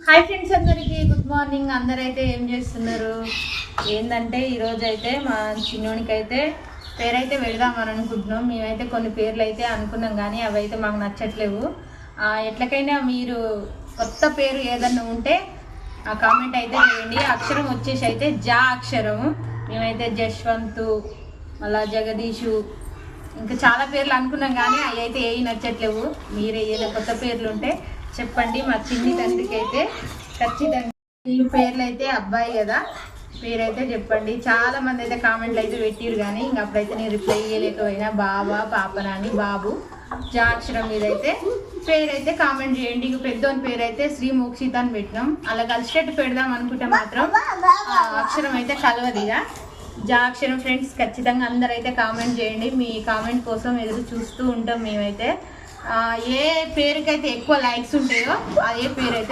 Hi friends, అందరికీ good morning. అందరైతే ఏం చేస్తున్నారు? ఏంటంటే ఈరోజు అయితే మా చిన్నోనికి అయితే పేరైతే పెడదామని అనుకుంటున్నాం. మేమైతే కొన్ని పేర్లు అయితే అనుకున్నాం, కానీ అవి అయితే మాకు నచ్చట్లేవు. ఎట్లకైనా మీరు కొత్త పేరు ఏదన్నా ఉంటే ఆ కామెంట్ అయితే చేయండి. అక్షరం వచ్చేసి అయితే జా అక్షరము. మేమైతే జశ్వంతు, మళ్ళా జగదీషు, ఇంకా చాలా పేర్లు అనుకున్నాం, కానీ అవి అయితే ఏవి నచ్చట్లేవు. మీరే ఏదైనా కొత్త పేర్లు ఉంటే చెప్పండి. మా చిన్ని తండ్రికి అయితే ఖచ్చితంగా ఈ పేర్లు అయితే అబ్బాయి కదా, పేరైతే చెప్పండి. చాలా మంది అయితే కామెంట్లు అయితే పెట్టిరు, కానీ ఇంక అప్పుడైతే నేను రిప్లై ఇవ్వలేకపోయినా. బాబా, పాపనాని, బాబు, జాక్షరం మీద అయితే పేరైతే కామెంట్ చేయండి. ఇక పెద్దోని పేరు అయితే శ్రీ మోక్షిత అని పెట్టినాం. అలా కలిసేటట్టు పెడదాం అనుకుంటే మాత్రం అక్షరం అయితే కలవదిగా. జాక్షరం ఫ్రెండ్స్, ఖచ్చితంగా అందరైతే కామెంట్ చేయండి. మీ కామెంట్ కోసం ఎదురు చూస్తూ ఉంటాం మేమైతే. ఏ పేరుకైతే ఎక్కువ లైక్స్ ఉంటాయో అదే పేరు అయితే